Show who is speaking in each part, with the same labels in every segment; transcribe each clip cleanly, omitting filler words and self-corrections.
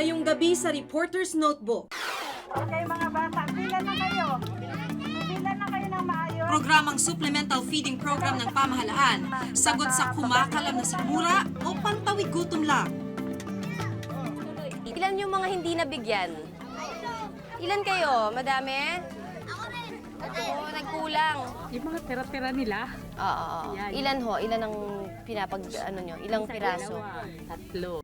Speaker 1: Ngayong gabi sa Reporter's Notebook.
Speaker 2: Okay mga bata, bilan na kayo. Bilan na kayo ng maayos.
Speaker 1: Programang supplemental feeding program ng pamahalaan. Sagot sa kumakalam na sikmura o pantawid gutom lang.
Speaker 3: Ilan yung mga hindi nabigyan? Ilan kayo? Madami? Oo, nagkulang.
Speaker 4: Yung mga tira-tira nila.
Speaker 3: Oo.
Speaker 4: Yan.
Speaker 3: Ilan ho? Ilan ang nyo? Ilang piraso?
Speaker 4: Tatlo.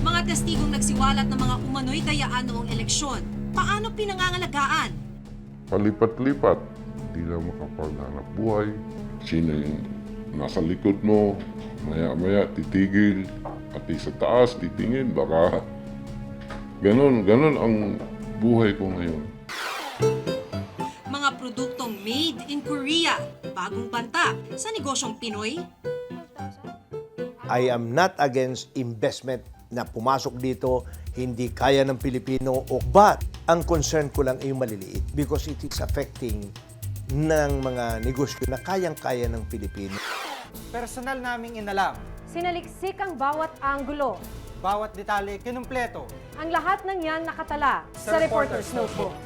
Speaker 1: Mga testigong nagsiwalat ng mga umano'y dayaan noong eleksyon. Paano pinangangalagaan?
Speaker 5: Palipat-lipat, hindi na makapaghanap buhay. Sino yung nasa likod mo, maya-maya titigil, pati sa taas titingin, baka ganon ang buhay ko ngayon.
Speaker 1: Mga produktong made in Korea. Bagong banta sa negosyong Pinoy.
Speaker 6: I am not against investment na pumasok dito, hindi kaya ng Pilipino, but ang concern ko lang ay yung maliliit because it is affecting ng mga negosyo na kayang-kaya ng Pilipino.
Speaker 7: Personal naming inalam.
Speaker 8: Sinaliksik ang bawat anggulo.
Speaker 7: Bawat detalye kinumpleto.
Speaker 8: Ang lahat ng yan nakatala sa Reporter's Notebook.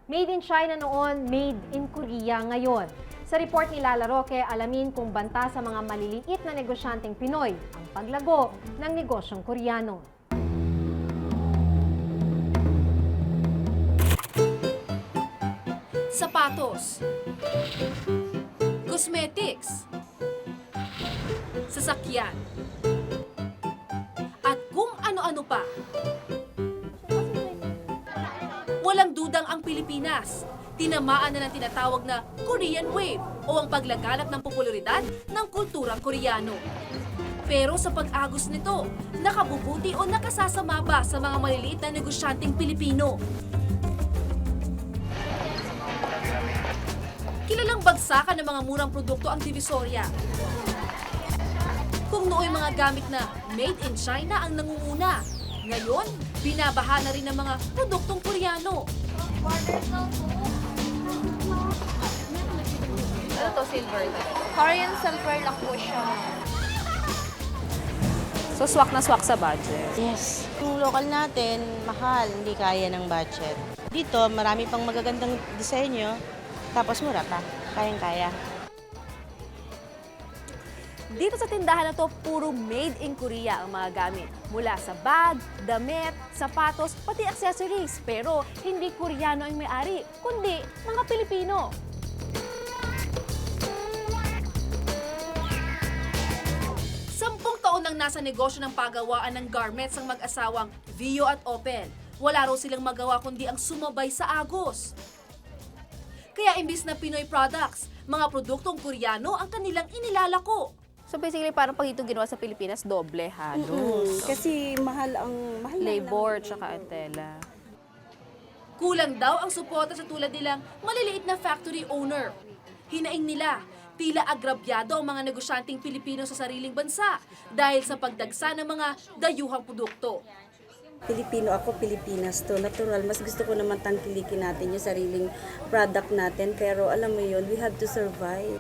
Speaker 8: Made in China noon, made in Korea ngayon. Sa report ni Lala Roque, alamin kung banta sa mga maliliit na negosyanteng Pinoy ang paglago ng negosyong Koreano.
Speaker 9: Sapatos, cosmetics, sasakyan, at kung ano-ano pa. Walang dudang ang Pilipinas. Tinamaan na ng tinatawag na Korean Wave o ang paglaganap ng popularidad ng kulturang Koreano. Pero sa pag-agos nito, nakabubuti o nakasasama ba sa mga maliliit na negosyanteng Pilipino? Kilalang bagsakan ng mga murang produkto ang Divisoria. Kung nooy mga gamit na made in China ang nangunguna, ngayon, binabaha na rin ng mga produktong Koreano.
Speaker 3: Ano to, silver?
Speaker 10: Korean silver lang po siya.
Speaker 3: So, swak na swak sa budget.
Speaker 11: Yes. Yung local natin, mahal, hindi kaya ng budget. Dito, marami pang magagandang disenyo, tapos mura pa, kayang-kaya.
Speaker 9: Dito sa tindahan na to, puro made in Korea ang mga gamit. Mula sa bag, damit, sapatos, pati accessories. Pero hindi Koreano ang may-ari, kundi mga Pilipino. Sampung taon nang nasa negosyo ng pagawaan ng garments ang mag-asawang Vio at Open. Wala raw silang magawa kundi ang sumabay sa agos. Kaya imbis na Pinoy products, mga produktong Koreano ang kanilang inilalako.
Speaker 3: So, basically, parang pag ito ginawa sa Pilipinas, doble halos.
Speaker 11: Kasi mahal
Speaker 3: Labor, tsaka ang tela.
Speaker 9: Kulang daw ang suporta sa tulad nilang maliliit na factory owner. Hinaing nila, tila agrabyado ang mga negosyanteng Pilipino sa sariling bansa dahil sa pagdagsa ng mga dayuhang produkto.
Speaker 11: Pilipino ako, Pilipinas to. Natural, mas gusto ko naman tangkilikin natin yung sariling product natin. Pero alam mo yun, we have to survive.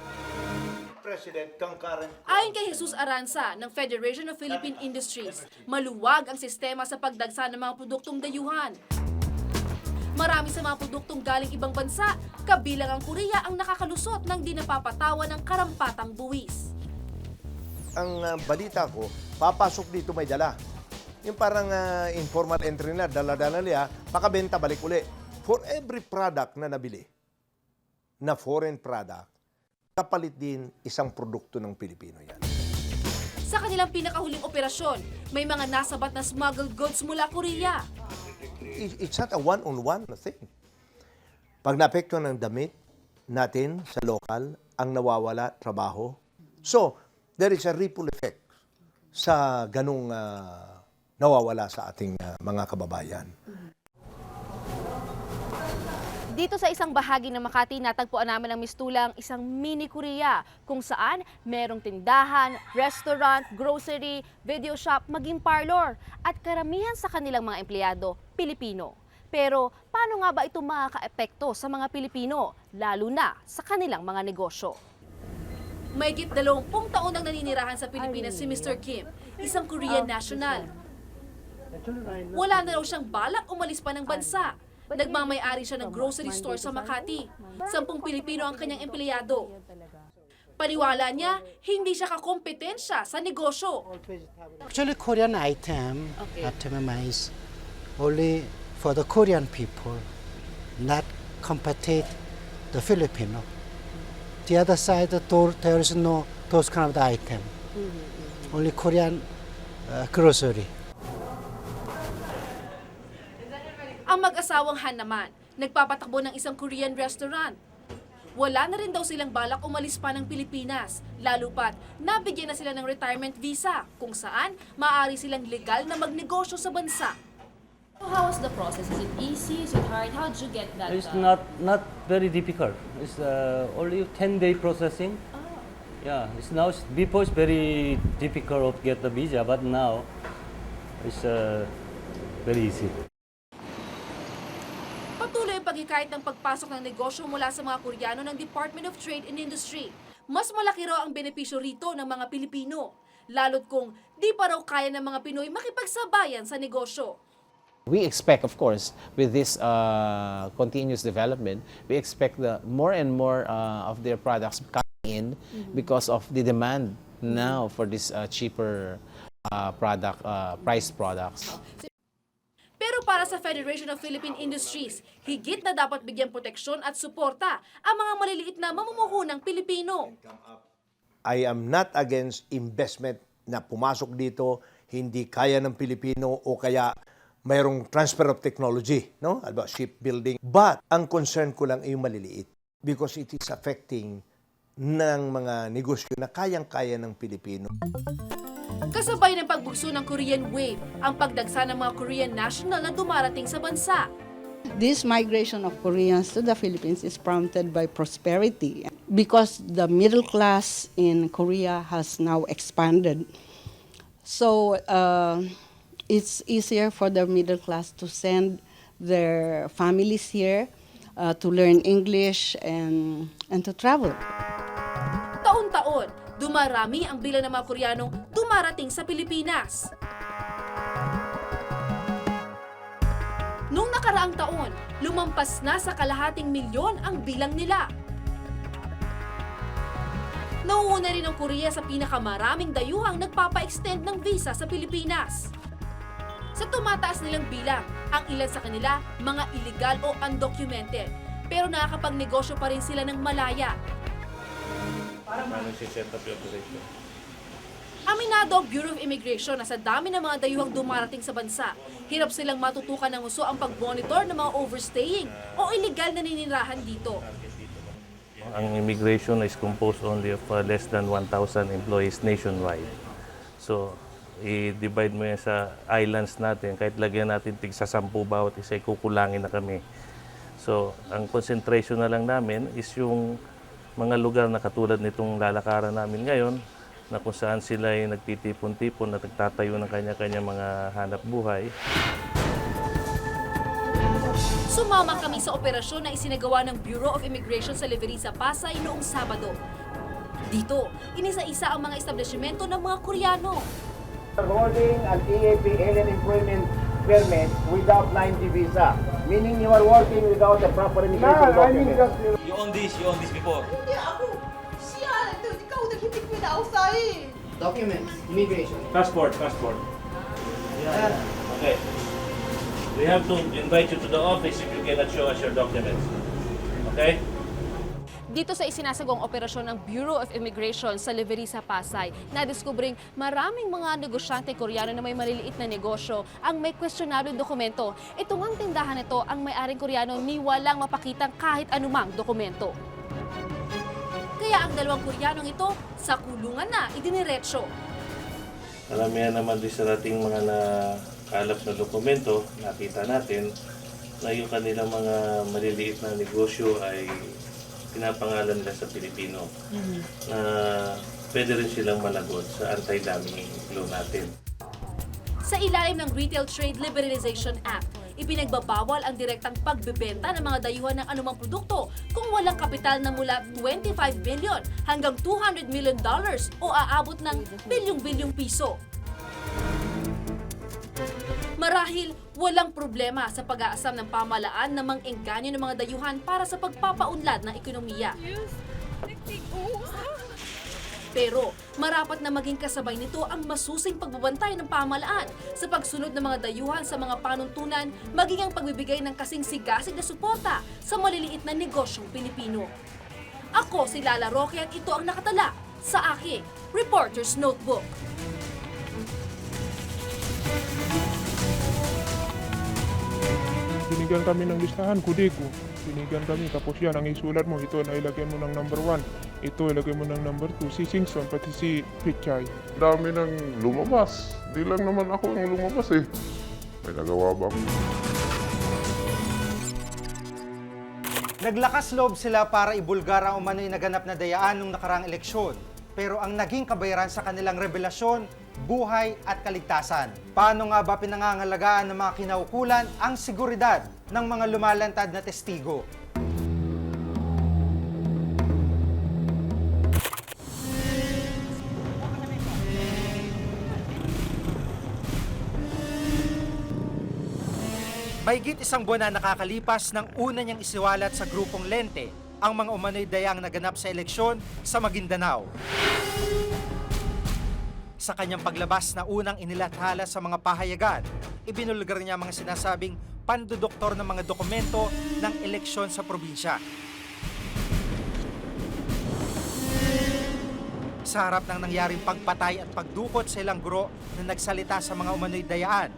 Speaker 9: Ayon kay Jesus Aranza ng Federation of Philippine Industries, maluwag ang sistema sa pagdagsa ng mga produktong dayuhan. Marami sa mga produktong galing ibang bansa, kabilang ang Korea ang nakakalusot ng di napapatawan ng karampatang buwis.
Speaker 6: Ang balita ko, papasok dito may dala. Yung parang informal entry na, dala-dala niya, pakabenta balik uli. For every product na nabili, na foreign product, kapalit din isang produkto ng Pilipino yan.
Speaker 9: Sa kanilang pinakahuling operasyon, may mga nasabat na smuggled goods mula Korea.
Speaker 6: It's not a one-on-one thing. Pag naapektuhan ng damit natin sa lokal, ang nawawala, trabaho. So, there is a ripple effect sa ganung nawawala sa ating mga kababayan.
Speaker 9: Dito sa isang bahagi ng Makati, natagpuan namin ng mistulang isang mini Korea kung saan merong tindahan, restaurant, grocery, video shop, maging parlor at karamihan sa kanilang mga empleyado, Pilipino. Pero paano nga ba ito makaka-epekto sa mga Pilipino, lalo na sa kanilang mga negosyo? Mahigit 20 taon nang naninirahan sa Pilipinas si Mr. Kim, isang Korean national. Wala na raw siyang balak umalis pa ng bansa. Nagmamay-ari siya ng grocery store sa Makati. 10 Pilipino ang kanyang empleyado. Paniwala niya, hindi siya kakompetensya sa negosyo.
Speaker 12: Actually, Korean item, is only for the Korean people, not compete the Filipino. The other side, there is no those kind of item. Only Korean grocery.
Speaker 9: Ang mag-asawang Han naman, nagpapatakbo ng isang Korean restaurant. Wala na rin daw silang balak umalis pa ng Pilipinas, lalo pat nabigyan na sila ng retirement visa, kung saan maaari silang legal na magnegosyo sa bansa.
Speaker 10: How was the process? Is it easy? Is it hard? How did you get that?
Speaker 13: It's not very difficult. It's only 10-day processing. Yeah, before it's very difficult to get the visa, but now it's very easy.
Speaker 9: Patuloy ang paghikayat ng pagpasok ng negosyo mula sa mga Koreano ng Department of Trade and Industry. Mas malaki raw ang benepisyo rito ng mga Pilipino, lalo't kung di pa raw kaya ng mga Pinoy makipagsabayan sa negosyo.
Speaker 14: We expect, of course, with this continuous development, we expect more and more of their products coming in because of the demand now for this cheaper priced products.
Speaker 9: Pero para sa Federation of Philippine Industries, higit na dapat bigyan proteksyon at suporta ang mga maliliit na mamumuhunang Pilipino.
Speaker 6: I am not against investment na pumasok dito, hindi kaya ng Pilipino o kaya mayroong transfer of technology, no? About shipbuilding. But ang concern ko lang ay yung maliliit because it is affecting ng mga negosyo na kayang-kaya ng Pilipino.
Speaker 9: Kasabay ng pagbugso ng Korean Wave, ang pagdagsa ng mga Korean national na dumarating sa bansa.
Speaker 15: This migration of Koreans to the Philippines is prompted by prosperity because the middle class in Korea has now expanded. So it's easier for the middle class to send their families here to learn English and to travel.
Speaker 9: Taon-taon, dumarami ang bilang ng mga Koreanong dumarating sa Pilipinas. Noong nakaraang taon, lumampas na sa 250,000 ang bilang nila. Nauuna rin ang Korea sa pinakamaraming dayuhang nagpapa-extend ng visa sa Pilipinas. Sa tumataas nilang bilang, ang ilan sa kanila mga illegal o undocumented, pero nakakapagnegosyo pa rin sila ng malaya. Aminado ang Bureau of Immigration na sa dami ng mga dayuhang dumarating sa bansa, hirap silang matutukan ng husto ang pag-monitor ng mga overstaying o illegal na ninirahan dito.
Speaker 13: Ang immigration is composed only of less than 1,000 employees nationwide. So, i-divide mo yan sa islands natin, kahit lagyan natin tig sa 10 bawat isa, kukulangin na kami. So, ang concentration na lang namin is yung mga lugar na katulad nitong lalakaran namin ngayon, na kung saan sila ay nagtitipon-tipon at nagtatayo ng kanya-kanya mga hanap buhay.
Speaker 9: Sumama kami sa operasyon na isinagawa ng Bureau of Immigration sa Leverisa, Pasay noong Sabado. Dito, inisa-isa ang mga establishmento ng mga Koreano.
Speaker 16: Holding an EAP alien employment permit without 90 visa, meaning you are working without the proper immigration document.
Speaker 17: You own this before?
Speaker 2: Hindi ako. Siya, ikaw naghitig mo na outside.
Speaker 16: Documents, immigration.
Speaker 17: Passport. Yeah. Okay. We have to invite you to the office if you cannot show us your documents. Okay?
Speaker 3: Dito sa isinasagawang operasyon ng Bureau of Immigration sa Leverisa, Pasay, nadiskubring maraming mga negosyante Koreano na may maliliit na negosyo ang may questionable dokumento. Ito ngang tindahan nito ang may-aring Koreano ni walang mapakitang kahit anumang dokumento. Kaya ang dalawang Koreanong ito sa kulungan na idiniretso.
Speaker 13: Karamihan naman din sa ating mga nakalap na dokumento, nakita natin na yung kanilang mga maliliit na negosyo ay pinapangalan nila sa Pilipino na pwede rin silang managot sa anti-dumping law natin.
Speaker 9: Sa ilalim ng Retail Trade Liberalization Act, Ipinagbabawal ang direktang pagbebenta ng mga dayuhan ng anumang produkto kung walang kapital na mula $25 million hanggang $200 million o aabot ng bilyong-bilyong piso. Marahil walang problema sa pag-aasam ng pamahalaan na mang-engganyo ng mga dayuhan para sa pagpapaunlad ng ekonomiya. Pero marapat na maging kasabay nito ang masusing pagbabantay ng pamahalaan sa pagsunod ng mga dayuhan sa mga panuntunan, maging ang pagbibigay ng kasing sigasig na suporta sa maliliit na negosyong Pilipino. Ako si Lala Roque at ito ang nakatala sa aking Reporter's Notebook.
Speaker 18: Binigyan kami ng listahan, kudeko. Binigyan kami, tapos yan, ang isulat mo, ito na ilagay mo ng number 1, ito ilagay mo ng number 2, si Singson, pati si Pichay.
Speaker 5: Dami nang lumabas. Di lang naman ako ang lumabas eh. May nagawa bang?
Speaker 7: Naglakas loob sila para ibulgar ang umano'y naganap na dayaan nung nakaraang eleksyon. Pero ang naging kabayaran sa kanilang revelasyon, buhay at kaligtasan. Paano nga ba pinangangalagaan ng mga kinaukulan ang seguridad ng mga lumalantad na testigo? Mahigit isang buwan na nakakalipas nang una niyang isiwalat sa grupong Lente ang mga umano'y dayang naganap sa eleksyon sa Maguindanao. Sa kanyang paglabas na unang inilathala sa mga pahayagan, ibinulgar niya mga sinasabing pandudoktor ng mga dokumento ng eleksyon sa probinsya. Sa harap ng nangyaring pagpatay at pagdukot sa ilang guro na nagsalita sa mga umano'y dayaan,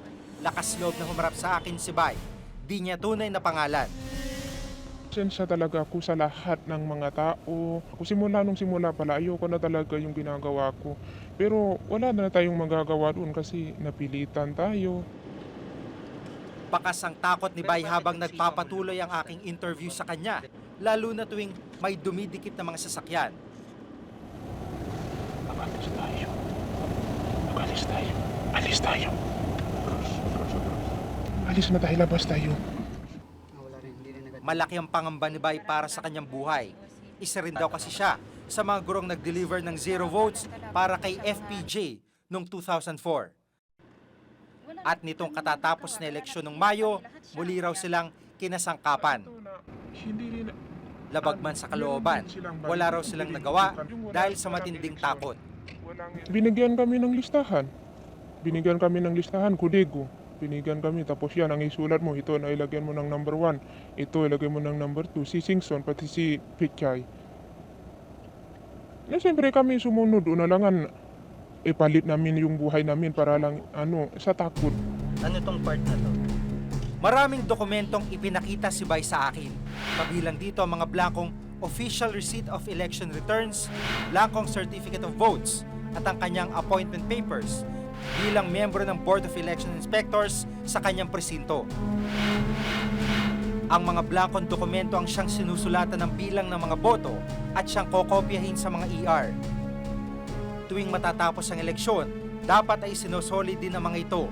Speaker 7: lakas loob na humarap sa akin si Bay. Di niya tunay na pangalan.
Speaker 18: Sensya talaga ako sa lahat ng mga tao. Ako simula pala, ayoko na talaga yung ginagawa ko. Pero wala na tayong magagawa doon kasi napilitan tayo.
Speaker 7: Bakas ang takot ni Bay habang nagpapatuloy ang aking interview sa kanya, lalo na tuwing may dumidikit na mga sasakyan.
Speaker 18: Alis tayo. Alis tayo. Alis tayo. Alis na tayo, labas tayo.
Speaker 7: Malaki ang pangamba ni Bay para sa kanyang buhay. Isa rin daw kasi siya sa mga gurong nag-deliver ng 0 votes para kay FPJ noong 2004. At nitong katatapos na eleksyon ng Mayo, muli raw silang kinasangkapan. Labag man sa kalooban, wala raw silang nagawa dahil sa matinding takot.
Speaker 18: Binigyan kami ng listahan. Kudego. Binigyan kami, tapos yan, ang isulat mo, ito na ilagyan mo ng number 1, ito ilagay mo ng number 2, si Singson, pati si Pichay. Na siyempre kami sumunod, unalangan, ipalit namin yung buhay namin para lang, sa takot.
Speaker 7: Ano tong part na to? Maraming dokumentong ipinakita si Bay sa akin. Kabilang dito ang mga blankong Official Receipt of Election Returns, blankong Certificate of Votes, at ang kanyang appointment papers bilang miyembro ng Board of Election Inspectors sa kanyang presinto. Ang mga blankong dokumento ang siyang sinusulatan ng bilang ng mga boto at siyang kokopyahin sa mga ER. Tuwing matatapos ang eleksyon, dapat ay sinusolid din ang mga ito.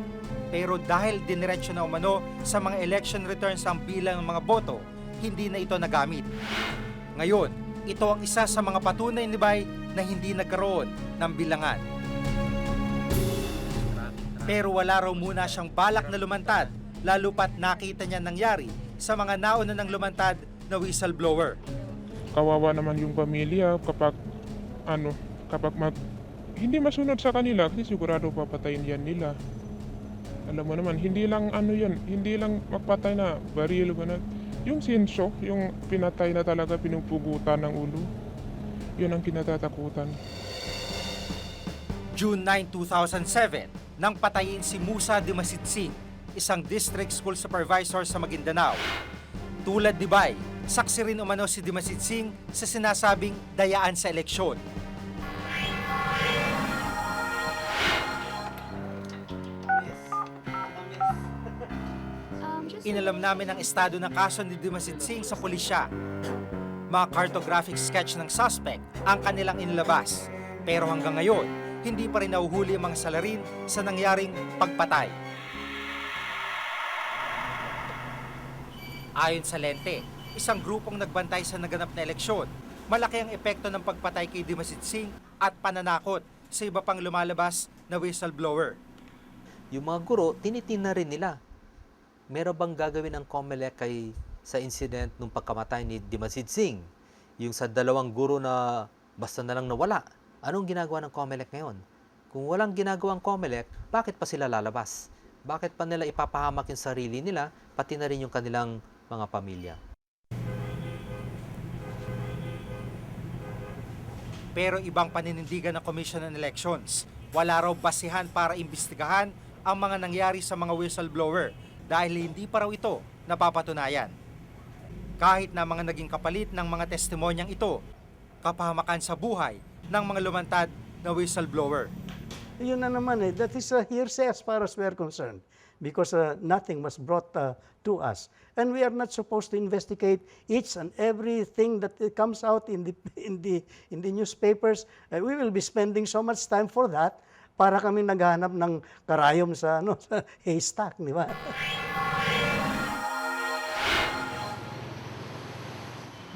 Speaker 7: Pero dahil diniretso na umano sa mga election returns ang bilang ng mga boto, hindi na ito nagamit. Ngayon, ito ang isa sa mga patunay ni Bay na hindi nagkaroon ng bilangan. Pero wala raw muna siyang balak na lumantad, lalo pat nakita niya nangyari sa mga nauna ng lumantad na whistleblower.
Speaker 18: Kawawa naman yung pamilya kapag hindi masunod sa kanila kasi sigurado papatayin yan nila. Alam mo naman, hindi lang magpatay na baril ba na. Yung sinso, yung pinatay na talaga, pinupugutan ng ulo. Yun ang kinatatakutan.
Speaker 7: June 9, 2007, nang patayin si Musa Dimasitsing, isang district school supervisor sa Maguindanao. Tulad ni Bay, saksi rin umano si Dimasitsing sa sinasabing dayaan sa eleksyon. Inalam namin ang estado ng kaso ni Dimasitsing sa pulisya. Mga cartographic sketch ng suspect ang kanilang inilabas. Pero hanggang ngayon, hindi pa rin nahuhuli ang mga salarin sa nangyaring pagpatay. Ayon sa Lente, isang grupong nagbantay sa naganap na eleksyon, malaki ang epekto ng pagpatay kay Dimasit Singh at pananakot sa iba pang lumalabas na whistleblower.
Speaker 19: Yung mga guro, tinitin na rin nila. Meron bang gagawin ng COMELEC sa incident nung pagkamatay ni Dimasit Singh? Yung sa 2 guro na basta na lang nawala. Anong ginagawa ng COMELEC ngayon? Kung walang ginagawang COMELEC, bakit pa sila lalabas? Bakit pa nila ipapahamak yung sarili nila, pati na rin yung kanilang mga pamilya?
Speaker 7: Pero ibang paninindigan ng Commission on Elections, wala raw basihan para imbestigahan ang mga nangyari sa mga whistleblower dahil hindi pa raw ito napapatunayan. Kahit na mga naging kapalit ng mga testimonyang ito, kapahamakan sa buhay ng mga lumantad na whistleblower.
Speaker 12: Yun na naman that is a hearsay as far as we're concerned because nothing was brought to us. And we are not supposed to investigate each and everything that comes out in the newspapers. We will be spending so much time for that para kami naghahanap ng karayom sa haystack, di ba?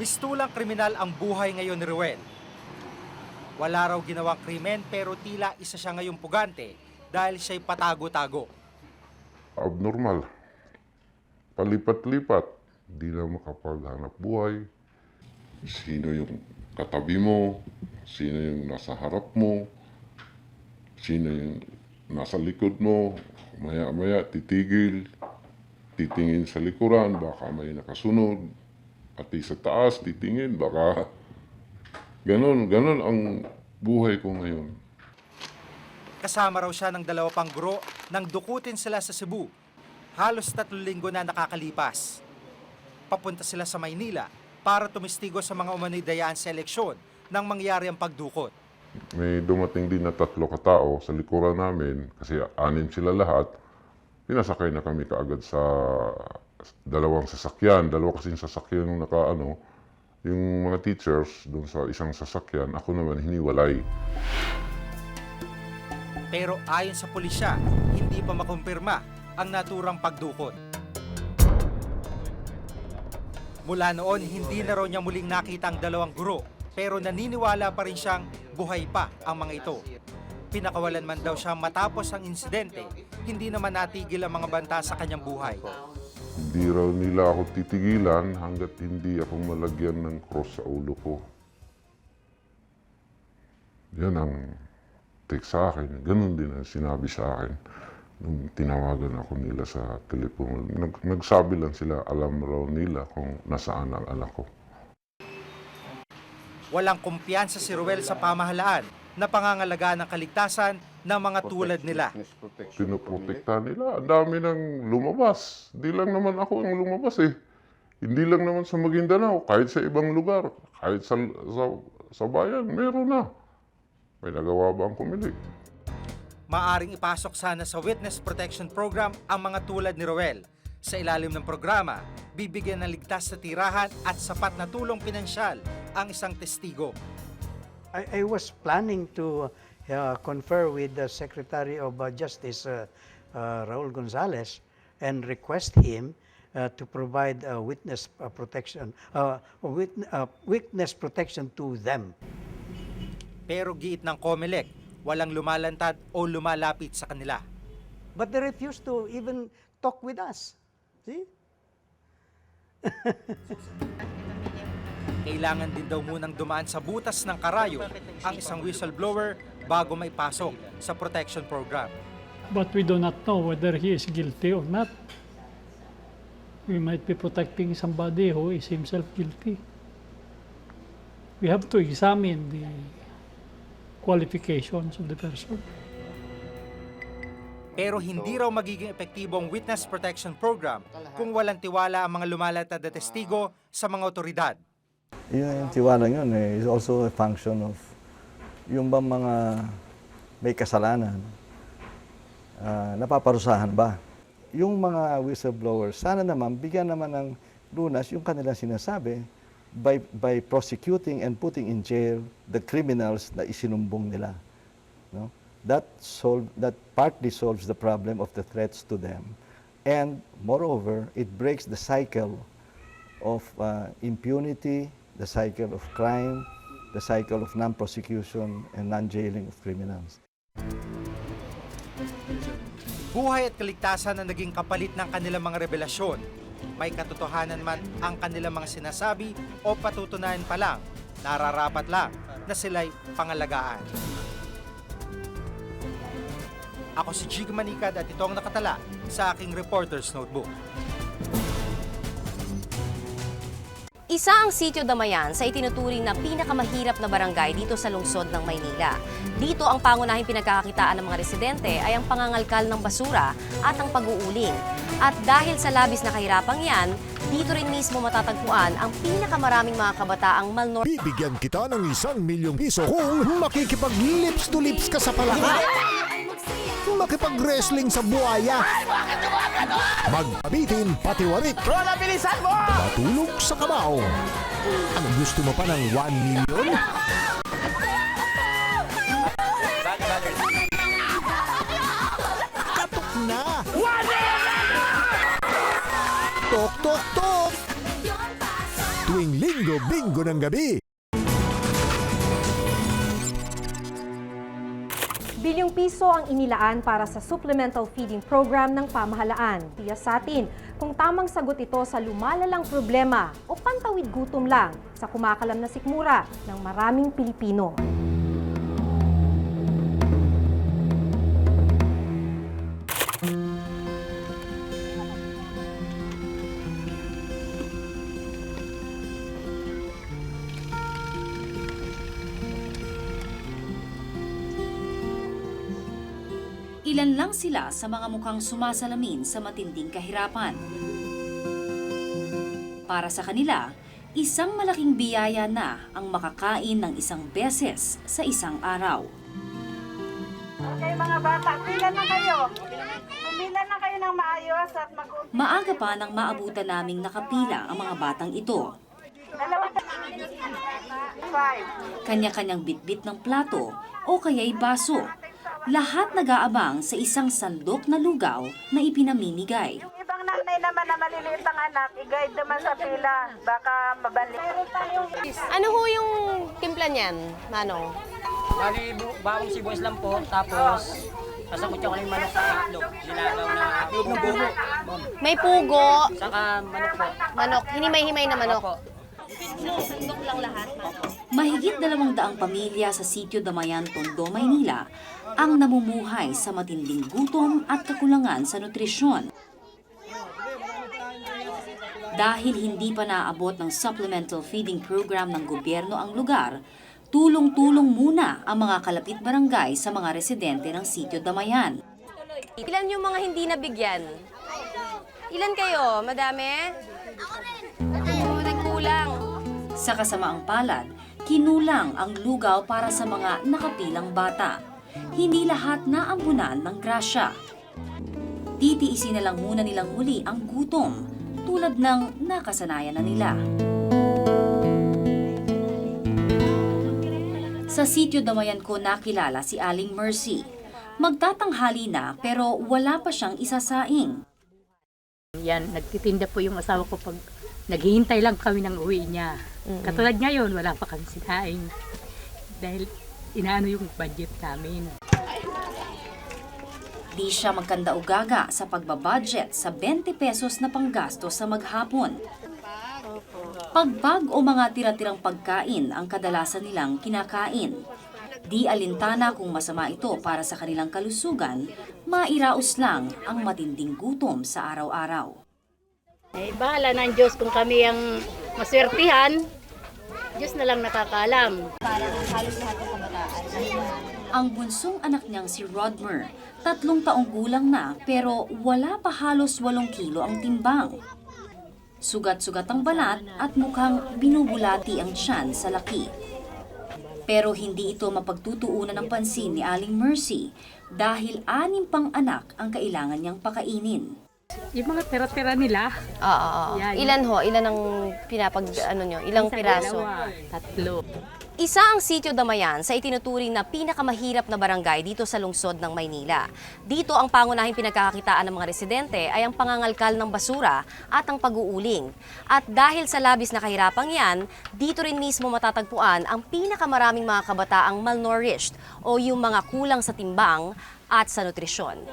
Speaker 7: Mistulang kriminal ang buhay ngayon ni Ruel. Wala raw ginawang krimen pero tila isa siya ngayong pugante dahil siya'y patago-tago.
Speaker 5: Abnormal. Palipat-lipat. Di na makapaghanap buhay. Sino yung katabi mo? Sino yung nasa harap mo? Sino yung nasa likod mo? Maya-maya titigil. Titingin sa likuran, baka may nakasunod. Pati sa taas, titingin, baka... Ganon ang buhay ko ngayon.
Speaker 7: Kasama raw siya ng 2 pang guro nang dukutin sila sa Cebu. Halos 3 linggo na nakakalipas. Papunta sila sa Maynila para tumistigo sa mga umano'y dayaan sa eleksyon nang mangyari ang pagdukot.
Speaker 5: May dumating din na 3 katao sa likuran namin kasi 6 sila lahat. Pinasakay na kami kaagad sa 2 sasakyan. 2 kasing sasakyan yung yung mga teachers doon sa isang sasakyan, ako naman hiniwalay.
Speaker 7: Pero ayon sa pulisya, hindi pa makumpirma ang naturang pagdukot. Mula noon, hindi na raw niya muling nakita ang 2 guro, pero naniniwala pa rin siyang buhay pa ang mga ito. Pinakawalan man daw siya matapos ang insidente, hindi naman natigil ang mga banta sa kanyang buhay.
Speaker 5: Hindi raw nila ako titigilan hanggat hindi ako malagyan ng cross sa ulo ko. Yan ang take sa akin. Ganun din ang sinabi sa akin nung tinawagan ako nila sa telepono. Nagsabi lang sila, alam raw nila kung nasaan ang anak ko.
Speaker 7: Walang kumpiyansa si Ruel sa pamahalaan na pangangalagaan ng kaligtasan ng mga tulad nila.
Speaker 5: Pinoprotektahan nila. Ang dami nang lumabas. Hindi lang naman ako ang lumabas eh. Hindi lang naman sa Maguindanao. Kahit sa ibang lugar. Kahit sa bayan, meron na. May nagawa ba ang kumilig?
Speaker 7: Maaring ipasok sana sa Witness Protection Program ang mga tulad ni Ruel. Sa ilalim ng programa, bibigyan ng ligtas na tirahan at sapat na tulong pinansyal ang isang testigo.
Speaker 12: I was planning to confer with the Secretary of Justice, Raul Gonzalez, and request him to provide witness protection to them.
Speaker 7: Pero giit ng COMELEC, walang lumalantad o lumalapit sa kanila.
Speaker 12: But they refused to even talk with us. See?
Speaker 7: Kailangan din daw munang dumaan sa butas ng karayo ang isang whistleblower bago maipasok sa protection program.
Speaker 20: But we do not know whether he is guilty or not. We might be protecting somebody who is himself guilty. We have to examine the qualifications of the person.
Speaker 7: Pero hindi raw magiging epektibo ang witness protection program kung walang tiwala ang mga lumalatad na testigo sa mga otoridad.
Speaker 21: Yung tiwala yun is also a function of yung bang mga may kasalanan, napaparusahan ba? Yung mga whistleblowers, sana naman bigyan naman ng lunas yung kanilang sinasabi by prosecuting and putting in jail the criminals na isinumbong nila. No? That partly solves the problem of the threats to them. And moreover, it breaks the cycle of impunity, the cycle of crime, the cycle of non-prosecution and non-jailing of criminals.
Speaker 7: Buhay at kaligtasan ang naging kapalit ng kanilang mga revelasyon. May katotohanan man ang kanilang mga sinasabi o patutunayan pa lang, nararapat lang na sila'y pangalagaan. Ako si Jig Manikad at ito ang nakatala sa aking Reporter's Notebook.
Speaker 4: Isa ang Sitio Damayan sa itinuturing na pinakamahirap na barangay dito sa lungsod ng Maynila. Dito ang pangunahing pinagkakakitaan ng mga residente ay ang pangangalkal ng basura at ang pag-uuling. At dahil sa labis na kahirapang yan, dito rin mismo matatagpuan ang pinakamaraming mga kabataang malnourished.
Speaker 22: Bibigyan kita ng 1,000,000 piso kung makikipag-lips to lips ka sa palaka. Makipag-wrestling sa buhaya. Magpabitin pati warik.
Speaker 16: Rola, bilisan mo!
Speaker 22: Matulog sa kamao. Ano gusto mo pa ng 1 million? Katok na! Tok, tok, tok! Tuwing linggo, bingo ng gabi.
Speaker 8: Bilyong piso ang inilaan para sa supplemental feeding program ng pamahalaan. Tiyak sa atin kung tamang sagot ito sa lumalalang problema o pantawid gutom lang sa kumakalam na sikmura ng maraming Pilipino.
Speaker 23: Ilan lang sila sa mga mukhang sumasalamin sa matinding kahirapan. Para sa kanila, isang malaking biyaya na ang makakain ng isang beses sa isang araw.
Speaker 2: Okay mga bata, pila na kayo. Pumila na kayo ng maayos at
Speaker 23: Maaga pa nang maabutan naming nakapila ang mga batang ito. Kanya-kanyang bitbit ng plato o kaya'y baso. Lahat nag-aabang sa isang sandok na lugaw na ipinamimigay.
Speaker 2: ibang nanay naman na maliliit ang anak, i-guide naman sa pila. Baka mabalik.
Speaker 4: Ano ho yung timpla niyan, Manong?
Speaker 24: Bali, bawang sibuyas lang po, tapos sasangkot yung kaling manok sa itlog. Nilalaw na pugo.
Speaker 4: May pugo.
Speaker 24: Saka manok po.
Speaker 4: Manok, hinimay-himay na manok.
Speaker 23: Sandok lang lahat, Mahigit 200 pamilya sa Sitio Damayan, Tondo, Maynila ang namumuhay sa matinding gutom at kakulangan sa nutrisyon. Dahil hindi pa naabot ng supplemental feeding program ng gobyerno ang lugar, tulong-tulong muna ang mga kalapit barangay sa mga residente ng Sitio Damayan.
Speaker 4: Ilan yung mga hindi nabigyan? Ilan kayo? Madami? Oo, nagkulang.
Speaker 23: Sa kasamaang palad, kinulang ang lugaw para sa mga nakapilang bata. Hindi lahat naambunan ng grasya. Titiisin na lang muna nilang muli ang gutom, tulad ng nakasanayan na nila. Sa Sitio Damayan ko nakilala si Aling Mercy. Magtatanghali na pero wala pa siyang isasaing.
Speaker 25: Yan, nagtitinda po yung asawa ko pag naghihintay lang kami ng uwi niya. Katulad ngayon, wala pa kami sinaing. Dahil inaano yung budget namin.
Speaker 23: Di siya magkanda-ugaga sa pagbabudget sa 20 pesos na panggasto sa maghapon. Pagbag o mga tira-tirang pagkain ang kadalasan nilang kinakain. Di alintana kung masama ito para sa kanilang kalusugan, mairaos lang ang matinding gutom sa araw-araw.
Speaker 25: Eh, bahala ng Diyos kung kami ang maswertihan. Diyos na lang nakakaalam.
Speaker 4: Parang halos lahat ng kabataan.
Speaker 23: Ang bunsong anak niyang si Rodmer, 3 taong gulang na pero wala pa halos 8 kilo ang timbang. Sugat-sugat ang balat at mukhang binubulati ang tiyan sa laki. Pero hindi ito mapagtutuunan ng pansin ni Aling Mercy dahil 6 pang anak ang kailangan niyang pakainin.
Speaker 25: Yung mga tira-tira nila.
Speaker 4: Oo.
Speaker 25: Yan.
Speaker 4: Ilan ho? Ilan ang pinapag, ano nyo? Ilang
Speaker 25: Isa,
Speaker 4: piraso?
Speaker 25: 2, 3.
Speaker 4: Isa ang Sitio Damayan sa itinuturing na pinakamahirap na barangay dito sa lungsod ng Maynila. Dito ang pangunahing pinagkakakitaan ng mga residente ay ang pangangalkal ng basura at ang pag-uuling. At dahil sa labis na kahirapang yan, dito rin mismo matatagpuan ang pinakamaraming mga kabataang malnourished o yung mga kulang sa timbang at sa nutrisyon.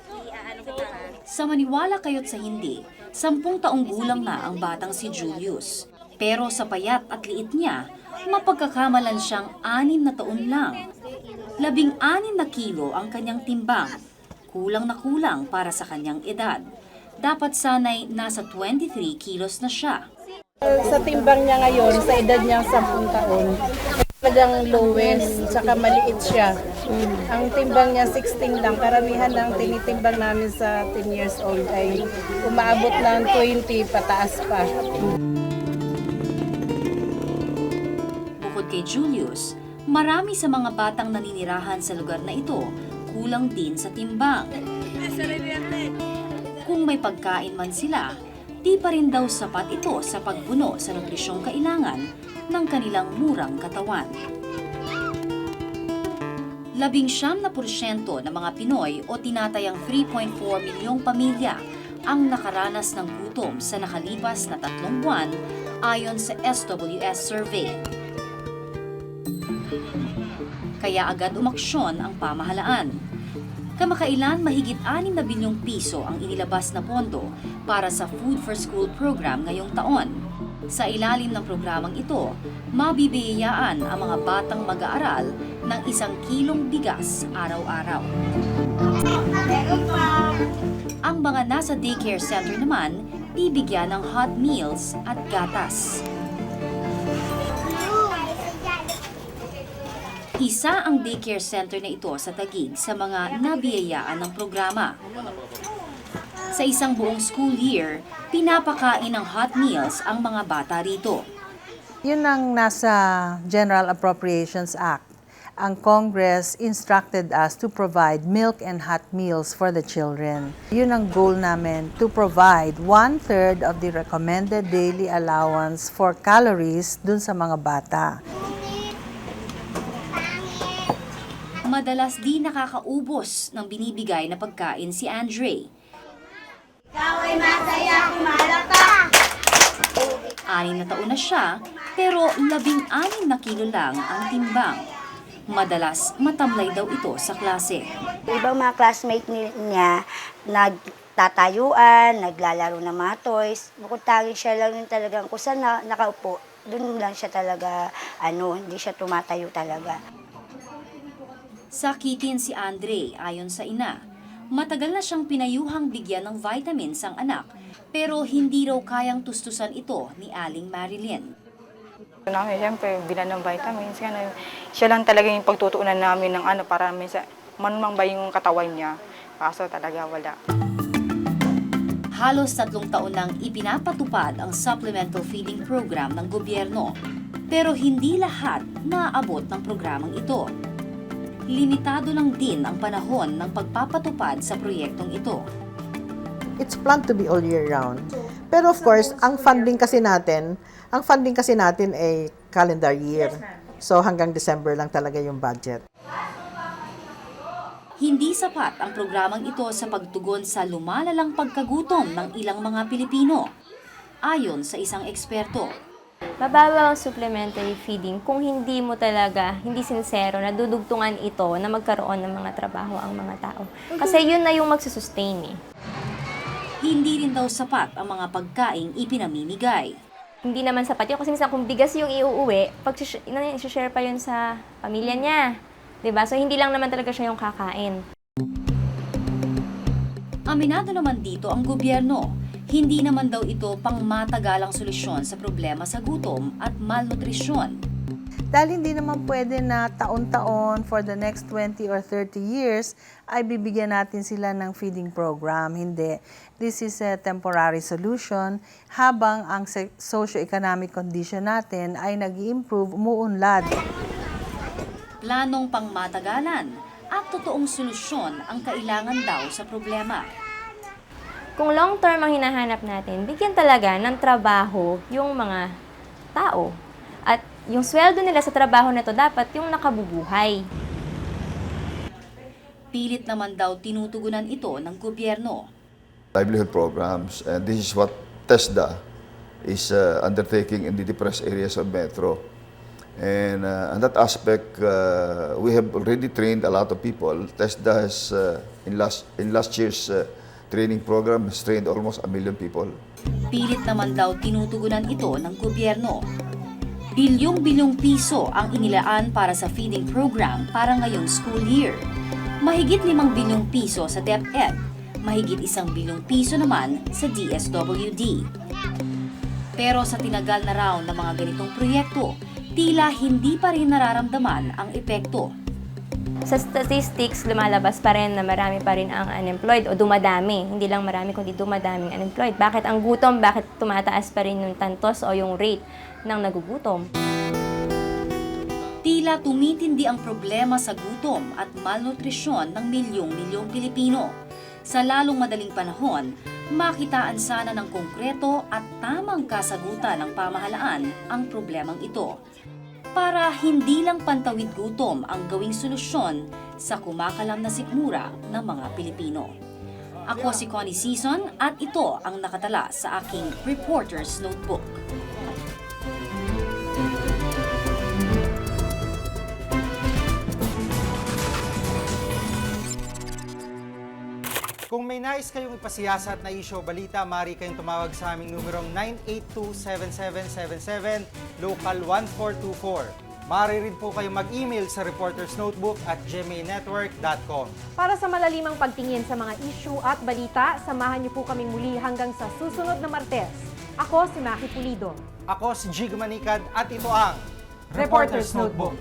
Speaker 23: Sa maniwala kayo't sa hindi, 10 taong gulang na ang batang si Julius. Pero sa payat at liit niya, mapagkakamalan siyang 6 na taon lang. 16 na kilo ang kanyang timbang. Kulang na kulang para sa kanyang edad. Dapat sanay nasa 23 kilos na siya.
Speaker 2: Sa timbang niya ngayon, sa edad niya 10 taon, talagang lowest, saka maliit siya. Ang timbang niya 16 lang, karamihan ng tinitimbang namin sa 10 years old ay umaabot ng 20 pataas pa.
Speaker 23: Bukod kay Julius, marami sa mga batang naninirahan sa lugar na ito kulang din sa timbang. Kung may pagkain man sila, di pa rin daw sapat ito sa pagpuno sa nutrisyong kailangan ng kanilang murang katawan. 19% ng mga Pinoy o tinatayang 3.4 milyong pamilya ang nakaranas ng gutom sa nakalipas na 3 buwan ayon sa SWS survey. Kaya agad umaksyon ang pamahalaan. Kamakailan mahigit 6 na bilyong piso ang inilabas na pondo para sa Food for School program ngayong taon. Sa ilalim ng programang ito, mabibiyayaan ang mga batang mag-aaral ng 1 kilong bigas araw-araw. Ang mga nasa daycare center naman, bibigyan ng hot meals at gatas. Isa ang daycare center na ito sa Taguig sa mga nabiyayaan ng programa. Sa isang buong school year, pinapakain ng hot meals ang mga bata rito.
Speaker 1: Yun ang nasa General Appropriations Act. Ang Congress instructed us to provide milk and hot meals for the children. Yun ang goal namin, to provide 1/3 of the recommended daily allowance for calories dun sa mga bata.
Speaker 23: Madalas di nakakaubos ng binibigay na pagkain si Andre.
Speaker 6: Ikaw ay masaya kumalata!
Speaker 23: 6 na taon na siya, pero 16 na kilo lang ang timbang. Madalas matamlay daw ito sa klase.
Speaker 6: Ibang mga classmate niya, nagtatayuan, naglalaro ng mga toys. Bukod tanging siya lang yung talagang kung saan nakaupo, doon lang siya talaga, hindi siya tumatayo talaga.
Speaker 23: Sakitin si Andre ayon sa ina. Matagal na siyang pinayuhang bigyan ng vitamins ang anak, pero hindi raw kayang tustusan ito ni Aling Marilyn.
Speaker 10: Siyempre, bilan ng vitamins, siya lang talaga yung pagtutuunan namin ng para manumang ba yung katawan niya. Kaso talaga wala.
Speaker 23: Halos 3 taon nang ipinapatupad ang supplemental feeding program ng gobyerno, pero hindi lahat naaabot ng programang ito. Limitado lang din ang panahon ng pagpapatupad sa proyektong ito.
Speaker 11: It's planned to be all year round. Pero of course, ang funding kasi natin ay calendar year. So hanggang December lang talaga yung budget.
Speaker 23: Hindi sapat ang programang ito sa pagtugon sa lumalalang pagkagutom ng ilang mga Pilipino. Ayon sa isang eksperto,
Speaker 14: Mababa ang supplementary feeding kung hindi mo talaga, hindi sincero, na dudugtungan ito na magkaroon ng mga trabaho ang mga tao. Kasi yun na yung magsusustain eh.
Speaker 23: Hindi rin daw sapat ang mga pagkaing ipinamimigay.
Speaker 14: Hindi naman sapat yun kasi minsan kung bigas yung iuuwi, share pa yun sa pamilya niya. Diba? So hindi lang naman talaga siya yung kakain.
Speaker 23: Aminado naman dito ang gobyerno. Hindi naman daw ito pangmatagalang solusyon sa problema sa gutom at malnutrisyon.
Speaker 11: Dahil hindi naman pwede na taon-taon for the next 20 or 30 years ay bibigyan natin sila ng feeding program. Hindi. This is a temporary solution habang ang socio-economic condition natin ay nag-i-improve, umuunlad.
Speaker 23: Planong pangmatagalan at totoong solusyon ang kailangan daw sa problema.
Speaker 14: Kung long term ang hinahanap natin, bigyan talaga ng trabaho yung mga tao. At Yung sweldo nila sa trabaho na to dapat yung nakabubuhay.
Speaker 23: Pilit naman daw tinutugunan ito ng gobyerno.
Speaker 3: Livelihood programs, and this is what TESDA is undertaking in the depressed areas of Metro. And on that aspect, we have already trained a lot of people. TESDA has, in last year's training program, has trained almost 1 million people.
Speaker 23: Pilit naman daw tinutugunan ito ng gobyerno. Bilyong-bilyong piso ang inilaan para sa feeding program para ngayong school year. Mahigit 5 bilyong piso sa DepEd, mahigit 1 bilyong piso naman sa DSWD. Pero sa tinagal na raw ng mga ganitong proyekto, tila hindi pa rin nararamdaman ang epekto.
Speaker 14: Sa statistics, lumalabas pa rin na marami pa rin ang unemployed o dumadami. Hindi lang marami kundi dumadaming unemployed. Bakit ang gutom? Bakit tumataas pa rin yung tantos o yung rate ng nagugutom?
Speaker 23: Tila tumitindi ang problema sa gutom at malnutrisyon ng milyong-milyong Pilipino. Sa lalong madaling panahon, makitaan sana ng konkreto at tamang kasagutan ng pamahalaan ang problemang ito. Para hindi lang pantawid gutom ang gawing solusyon sa kumakalam na sikmura ng mga Pilipino. Ako si Connie Season at ito ang nakatala sa aking Reporter's Notebook.
Speaker 7: Kung may nais kayong ipasiyasat na isyo o balita, maaari kayong tumawag sa aming numerong 982-7777, local 1424. Maaari rin po kayong mag-email sa reportersnotebook@gmanetwork.com.
Speaker 8: Para sa malalimang pagtingin sa mga issue at balita, samahan niyo po kaming muli hanggang sa susunod na Martes. Ako si Maki Pulido.
Speaker 7: Ako si Jig Manikad at ito ang
Speaker 8: Reporter's Notebook.